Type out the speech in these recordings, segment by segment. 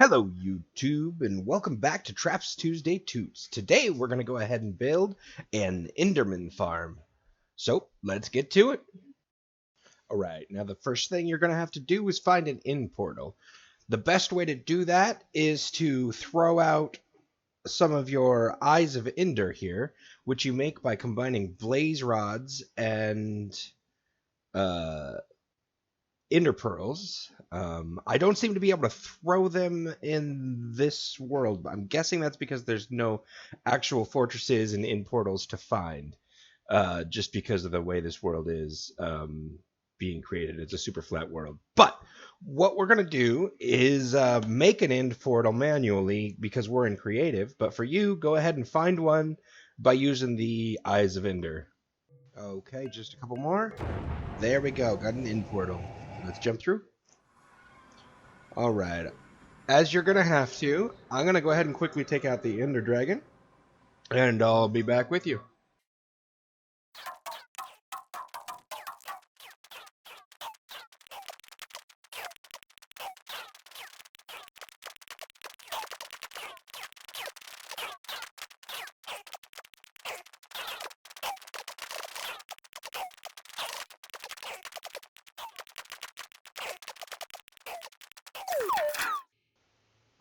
Hello YouTube and welcome back to Traps Tuesday Toots. Today we're going to go ahead and build an Enderman farm. So let's get to it. Alright, now the first thing you're going to have to do is find an end portal. The best way to do that is to throw out some of your Eyes of Ender here, which you make by combining blaze rods and uh, ender pearls. I don't seem to be able to throw them in this world, but I'm guessing that's because there's no actual fortresses and end portals to find, just because of the way this world is being created. It's a super flat world. But what we're going to do is make an end portal manually because we're in creative. But for you, go ahead and find one by using the Eyes of Ender. Okay, just a couple more. There we go. Got an end portal. Let's jump through. All right. As you're going to have to, I'm going to go ahead and quickly take out the Ender Dragon, and I'll be back with you.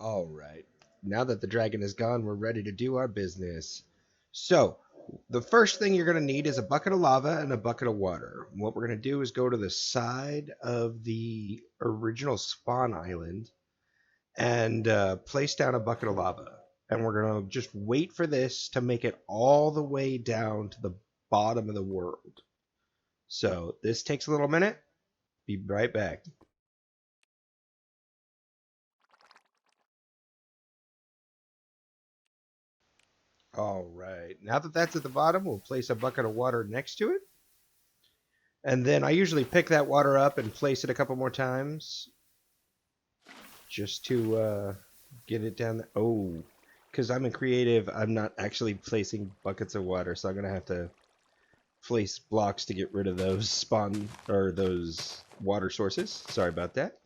All right. Now that the dragon is gone, we're ready to do our business. So, the first thing you're going to need is a bucket of lava and a bucket of water. What we're going to do is go to the side of the original spawn island and place down a bucket of lava. And we're going to just wait for this to make it all the way down to the bottom of the world. So, this takes a little minute. Be right back. All right, now that that's at the bottom, we'll place a bucket of water next to it. And then I usually pick that water up and place it a couple more times just to get it down there. Oh, because I'm in creative, I'm not actually placing buckets of water, so I'm going to have to place blocks to get rid of those spawn or those water sources. Sorry about that.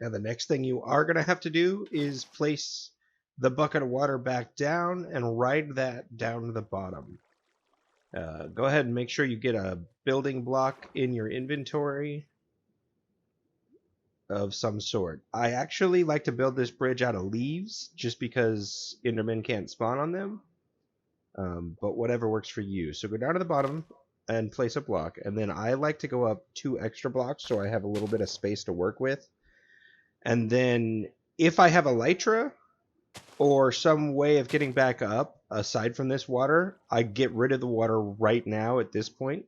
Now the next thing you are going to have to do is place the bucket of water back down and ride that down to the bottom. Go ahead and make sure you get a building block in your inventory of some sort. I actually like to build this bridge out of leaves just because Endermen can't spawn on them. But whatever works for you. So go down to the bottom and place a block. And then I like to go up 2 extra blocks so I have a little bit of space to work with. And then if I have elytra or some way of getting back up aside from this water, I get rid of the water right now at this point.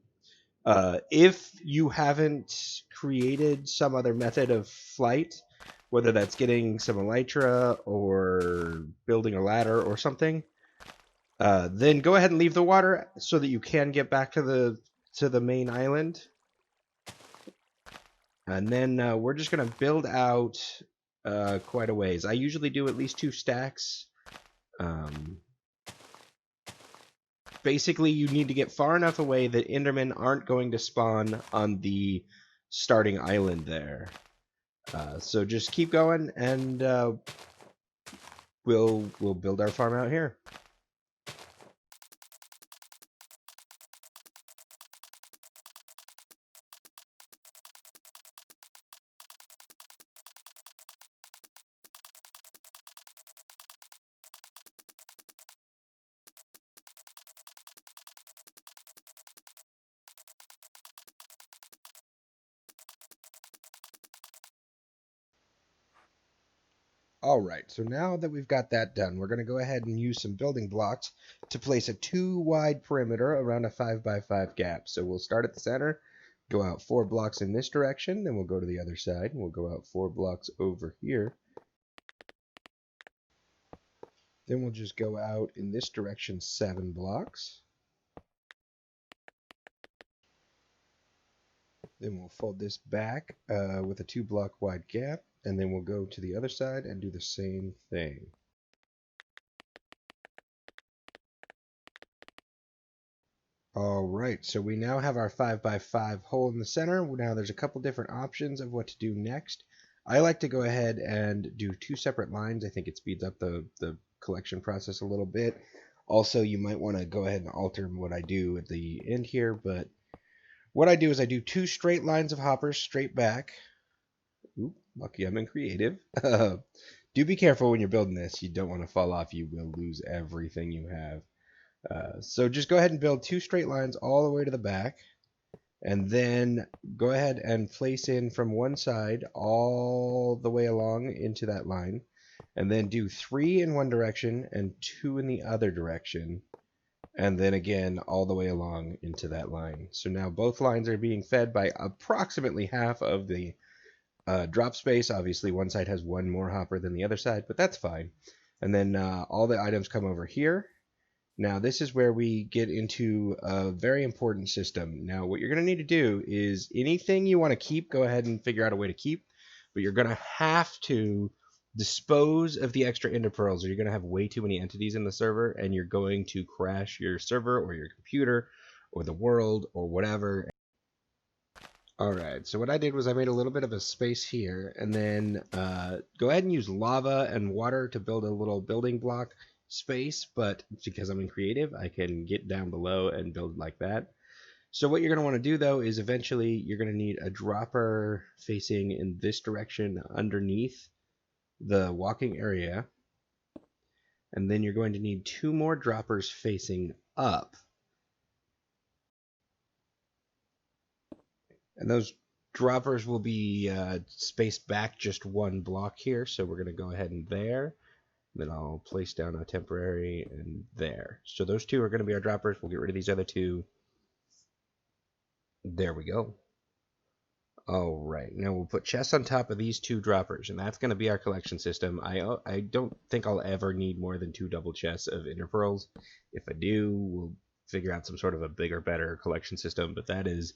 If you haven't created some other method of flight, whether that's getting some elytra or building a ladder or something, then go ahead and leave the water so that you can get back to the main island. And then we're just going to build out quite a ways. I usually do at least 2 stacks. Basically, you need to get far enough away that Endermen aren't going to spawn on the starting island there. So just keep going, and we'll build our farm out here. Alright, so now that we've got that done, we're going to go ahead and use some building blocks to place a 2-wide perimeter around a 5x5 gap. So we'll start at the center, go out 4 blocks in this direction, then we'll go to the other side, and we'll go out 4 blocks over here. Then we'll just go out in this direction 7 blocks. Then we'll fold this back with a 2-block wide gap, and then we'll go to the other side and do the same thing. Alright, so we now have our 5x5 hole in the center. Now there's a couple different options of what to do next. I like to go ahead and do 2 separate lines. I think it speeds up the collection process a little bit. Also, you might want to go ahead and alter what I do at the end here, but what I do is I do 2 straight lines of hoppers straight back. Oop, lucky I'm in creative. Do be careful when you're building this. You don't want to fall off. You will lose everything you have. So just go ahead and build 2 straight lines all the way to the back, and then go ahead and place in from one side all the way along into that line, and then do 3 in one direction and 2 in the other direction, and then again all the way along into that line. So now both lines are being fed by approximately half of the drop space. Obviously one side has one more hopper than the other side, but that's fine. And then all the items come over here. Now this is where we get into a very important system. Now what you're going to need to do is anything you want to keep, go ahead and figure out a way to keep, but you're going to have to dispose of the extra ender pearls, or you're going to have way too many entities in the server and you're going to crash your server or your computer or the world or whatever. Alright, so what I did was I made a little bit of a space here, and then go ahead and use lava and water to build a little building block space, but because I'm in creative, I can get down below and build like that. So what you're going to want to do though is eventually you're going to need a dropper facing in this direction underneath the walking area, and then you're going to need 2 more droppers facing up. And those droppers will be spaced back just 1 block here, so we're going to go ahead and there. Then I'll place down a temporary and there. So those 2 are going to be our droppers. We'll get rid of these other 2. There we go. Alright, now we'll put chests on top of these 2 droppers, and that's going to be our collection system. I don't think I'll ever need more than 2 double chests of ender pearls. If I do, we'll figure out some sort of a bigger, better collection system, but that is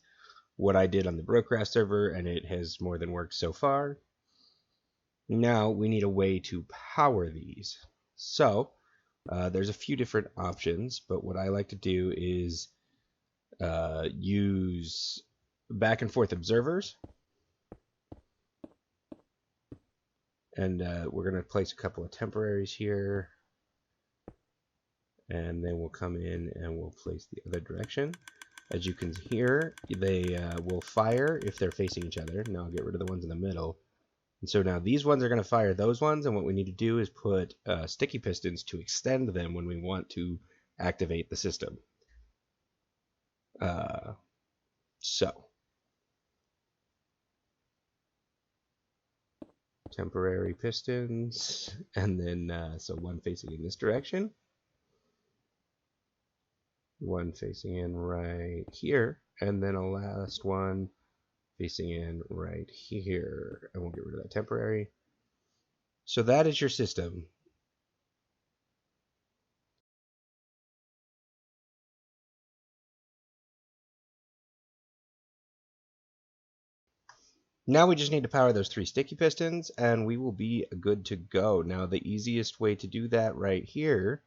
what I did on the Brocraft server, and it has more than worked so far. Now we need a way to power these. So there's a few different options, but what I like to do is use back and forth observers, and we're going to place a couple of temporaries here, and then we'll come in and we'll place the other direction. As you can hear, they will fire if they're facing each other. Now I'll get rid of the ones in the middle. And so now these ones are going to fire those ones, and what we need to do is put sticky pistons to extend them when we want to activate the system. So temporary pistons, and then so one facing in this direction, one facing in right here, and then a last one facing in right here, and we'll get rid of that temporary. So that is your system. Now we just need to power those 3 sticky pistons, and we will be good to go. Now the easiest way to do that right here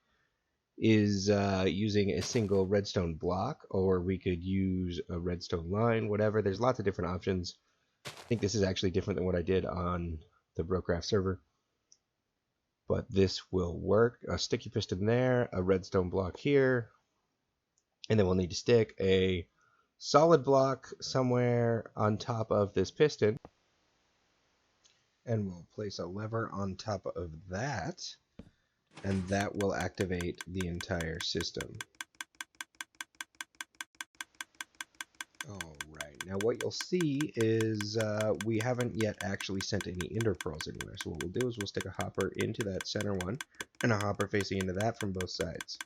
is using a single redstone block, or we could use a redstone line, whatever. There's lots of different options. I think this is actually different than what I did on the Brocraft server, but this will work. A sticky piston there, a redstone block here, and then we'll need to stick a solid block somewhere on top of this piston, and we'll place a lever on top of that, and that will activate the entire system. Alright, now what you'll see is we haven't yet actually sent any ender pearls anywhere. So what we'll do is we'll stick a hopper into that center one, and a hopper facing into that from both sides.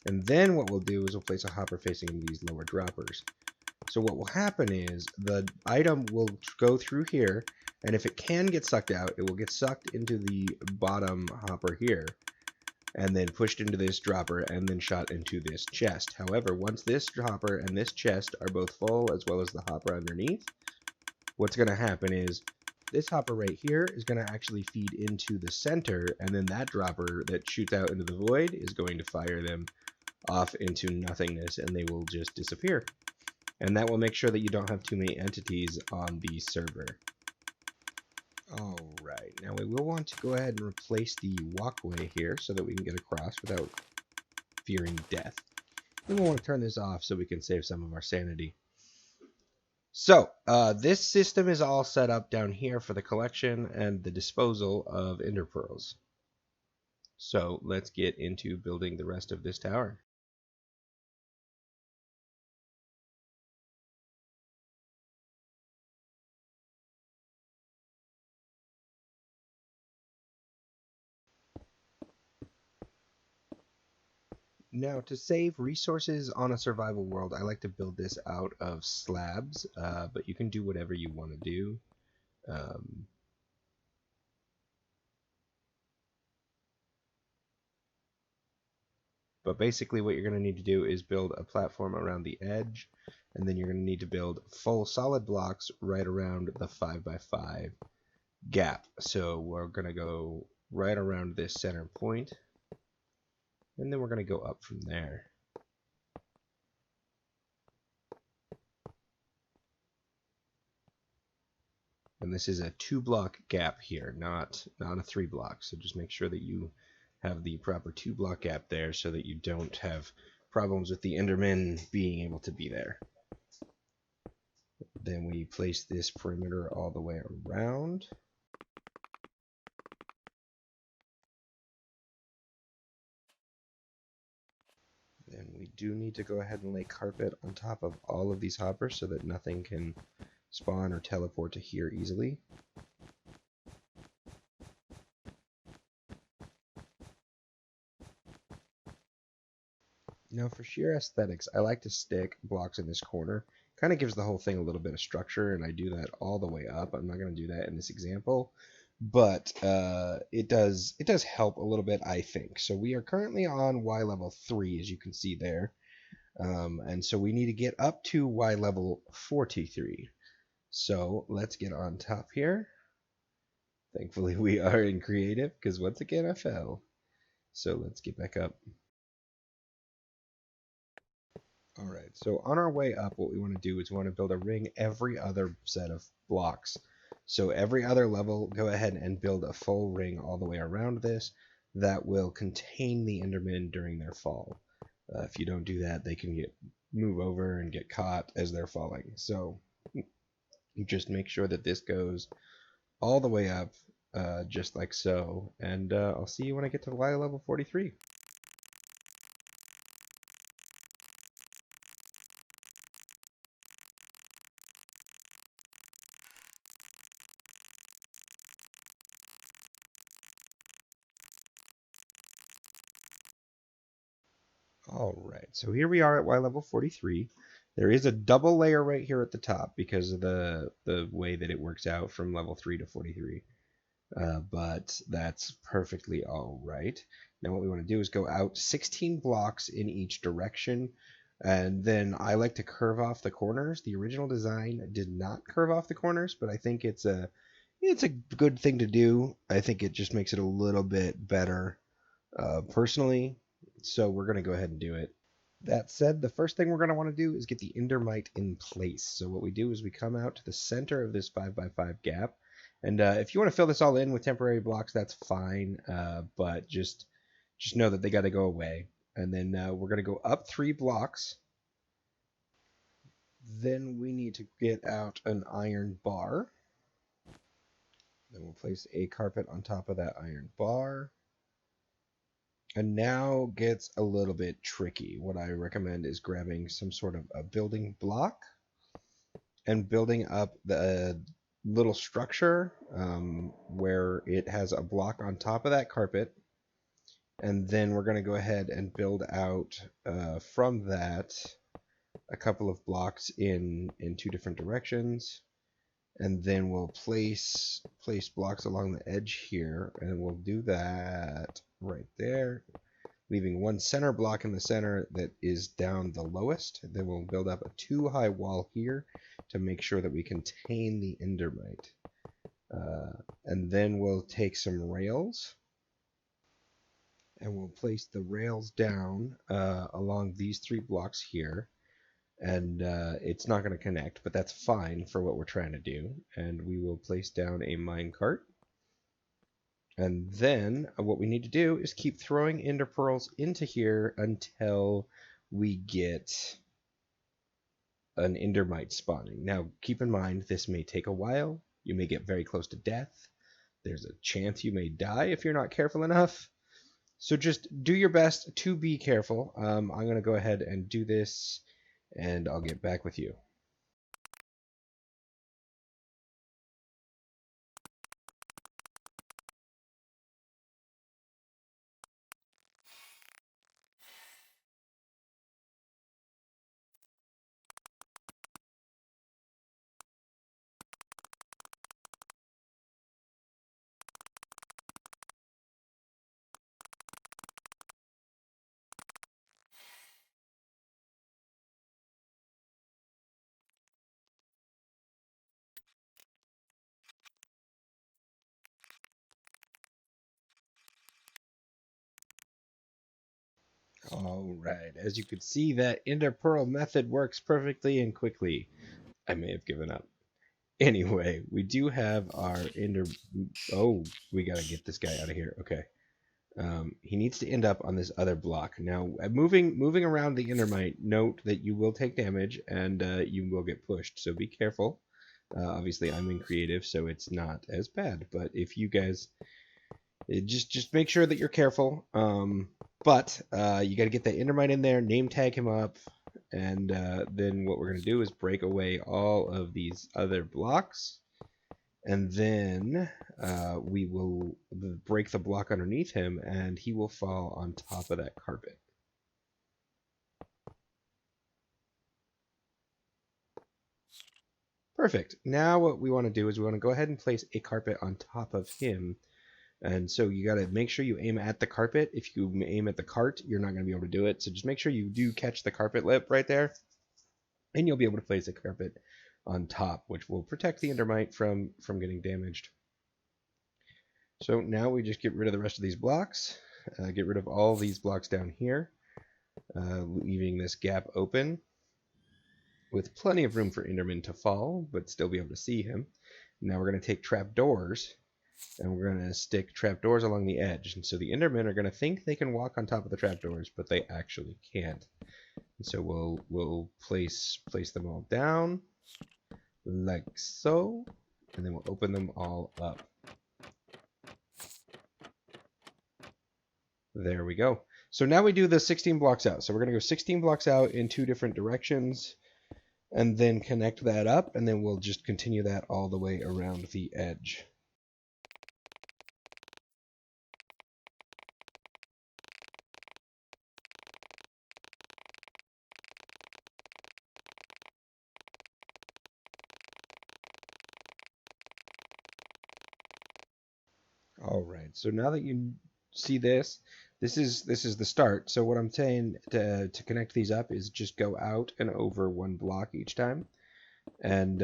And then what we'll do is we'll place a hopper facing into these lower droppers. So what will happen is the item will go through here, and if it can get sucked out, it will get sucked into the bottom hopper here. and then pushed into this dropper and then shot into this chest. However, once this hopper and this chest are both full, as well as the hopper underneath, what's going to happen is this hopper right here is going to actually feed into the center, and then that dropper that shoots out into the void is going to fire them off into nothingness, and they will just disappear. And that will make sure that you don't have too many entities on the server. Alright, now we will want to go ahead and replace the walkway here so that we can get across without fearing death. Then we'll want to turn this off so we can save some of our sanity. So, this system is all set up down here for the collection and the disposal of ender pearls. So, let's get into building the rest of this tower. Now, to save resources on a survival world, I like to build this out of slabs, but you can do whatever you want to do. But basically what you're going to need to do is build a platform around the edge, and then you're going to need to build full solid blocks right around the 5x5 gap. So we're going to go right around this center point, and then we're going to go up from there. And this is a 2-block gap here, not a 3-block. So just make sure that you have the proper 2-block gap there so that you don't have problems with the Enderman being able to be there. Then we place this perimeter all the way around. Then we do need to go ahead and lay carpet on top of all of these hoppers so that nothing can spawn or teleport to here easily. Now for sheer aesthetics, I like to stick blocks in this corner. Kind of gives the whole thing a little bit of structure, and I do that all the way up. I'm not going to do that in this example, but it does help a little bit, I think. So we are currently on Y level 3, as you can see there, and so we need to get up to Y level 43. So let's get on top here. Thankfully we are in creative, because once again I fell. So let's get back up. Alright, so on our way up, what we want to do is we want to build a ring every other set of blocks. So every other level, go ahead and build a full ring all the way around this that will contain the Endermen during their fall. If you don't do that, they can move over and get caught as they're falling. So just make sure that this goes all the way up, just like so. And I'll see you when I get to Y level 43. Alright, so here we are at Y level 43. There is a double layer right here at the top because of the way that it works out from level 3 to 43. But that's perfectly alright. Now what we want to do is go out 16 blocks in each direction, and then I like to curve off the corners. The original design did not curve off the corners, but I think it's a good thing to do. I think it just makes it a little bit better personally. So we're going to go ahead and do it. That said, the first thing we're going to want to do is get the endermite in place. So what we do is we come out to the center of this 5x5 gap. And if you want to fill this all in with temporary blocks, that's fine. But just know that they got to go away. And then we're going to go up 3 blocks. Then we need to get out an iron bar. Then we'll place a carpet on top of that iron bar. And now gets a little bit tricky. What I recommend is grabbing some sort of a building block and building up the little structure where it has a block on top of that carpet. And then we're going to go ahead and build out from that a couple of blocks in 2 different directions. And then we'll place blocks along the edge here, and we'll do that right there. leaving one center block in the center that is down the lowest. Then we'll build up a 2-high wall here to make sure that we contain the Endermite. And then we'll take some rails and we'll place the rails down along these 3 blocks here. And it's not going to connect, but that's fine for what we're trying to do. And we will place down a minecart. And then what we need to do is keep throwing ender pearls into here until we get an endermite spawning. Now, keep in mind, this may take a while. You may get very close to death. There's a chance you may die if you're not careful enough. So just do your best to be careful. I'm going to go ahead and do this, and I'll get back with you. All right, as you can see, that ender pearl method works perfectly and quickly. I may have given up. Anyway, we do have our ender... Oh, we gotta get this guy out of here. Okay. He needs to end up on this other block. Now, moving around the endermite, note that you will take damage and you will get pushed, so be careful. Obviously, I'm in creative, so it's not as bad, but if you guys... Just make sure that you're careful. But you got to get that endermite in there, name tag him up, and then what we're going to do is break away all of these other blocks, and then we will break the block underneath him, and he will fall on top of that carpet. Perfect. Now what we want to do is we want to go ahead and place a carpet on top of him. And so you got to make sure you aim at the carpet. If you aim at the cart, you're not going to be able to do it. So just make sure you do catch the carpet lip right there. And you'll be able to place a carpet on top, which will protect the endermite from getting damaged. So now we just get rid of the rest of these blocks. Get rid of all these blocks down here. Leaving this gap open. With plenty of room for Enderman to fall, but still be able to see him. Now we're going to take trapdoors. And we're going to stick trapdoors along the edge. And so the Endermen are going to think they can walk on top of the trapdoors, but they actually can't. And so we'll place them all down like so, and then we'll open them all up. There we go. So now we do the 16 blocks out. So we're going to go 16 blocks out in 2 different directions, and then connect that up, and then we'll just continue that all the way around the edge. All right, so now that you see this is the start. So what I'm saying to connect these up is just go out and over 1 block each time, and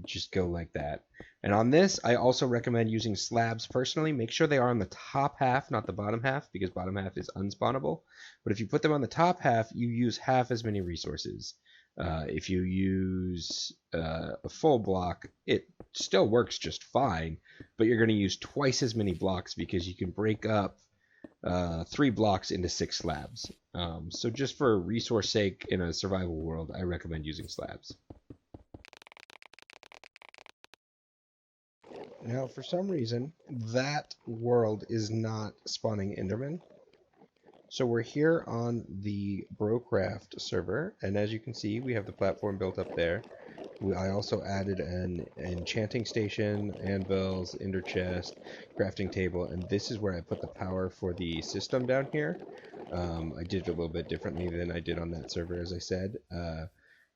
just go like that. And on this, I also recommend using slabs personally. Make sure they are on the top half, not the bottom half, because bottom half is unspawnable. But if you put them on the top half, you use half as many resources. If you use a full block, it still works just fine, but you're going to use twice as many blocks because you can break up 3 blocks into 6 slabs. So just for resource sake in a survival world, I recommend using slabs. Now, for some reason, that world is not spawning Enderman. So we're here on the Brocraft server, and as you can see, we have the platform built up there. I also added an enchanting station, anvils, ender chest, crafting table, and this is where I put the power for the system down here. I did it a little bit differently than I did on that server, as I said.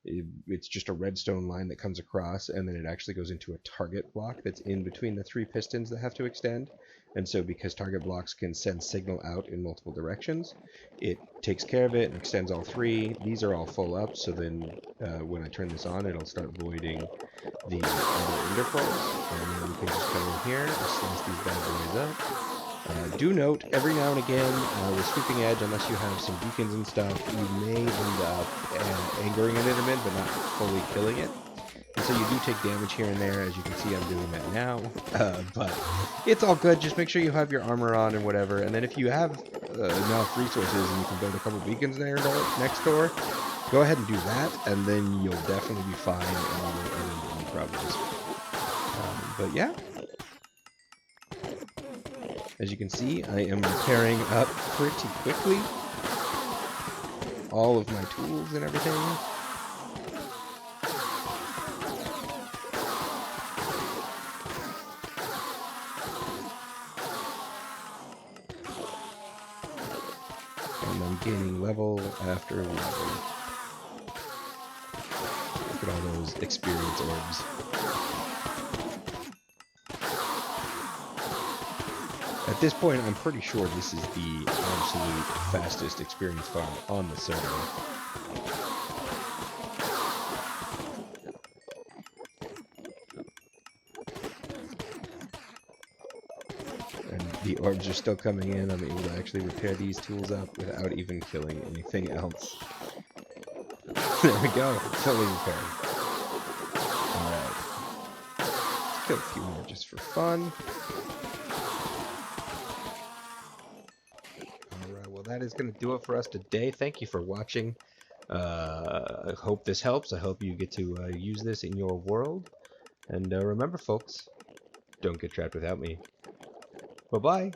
It's just a redstone line that comes across, and then it actually goes into a target block that's in between the 3 pistons that have to extend. And so because target blocks can send signal out in multiple directions, it takes care of it and extends all 3. These are all full up, so then when I turn this on, it'll start voiding the other ender pearls, and then you can just come in here and slice these bad boys up. Do note, every now and again, with Sweeping Edge, unless you have some beacons and stuff, you may end up angering an Enderman, but not fully killing it. And so you do take damage here and there, as you can see I'm doing that now. But it's all good, just make sure you have your armor on and whatever, and then if you have enough resources and you can build a couple beacons there next door, go ahead and do that, and then you'll definitely be fine and you won't run into any problems. But yeah. As you can see, I am repairing up pretty quickly all of my tools and everything. And I'm gaining level after level. Look at all those experience orbs. At this point, I'm pretty sure this is the absolute fastest experience farm on the server. And the orbs are still coming in. I'm able to actually repair these tools up without even killing anything else. There we go, fully repaired. Alright. Let's kill a few more just for fun. That is going to do it for us today. Thank you for watching. I hope this helps. I hope you get to use this in your world. And remember, folks, don't get trapped without me. Bye-bye.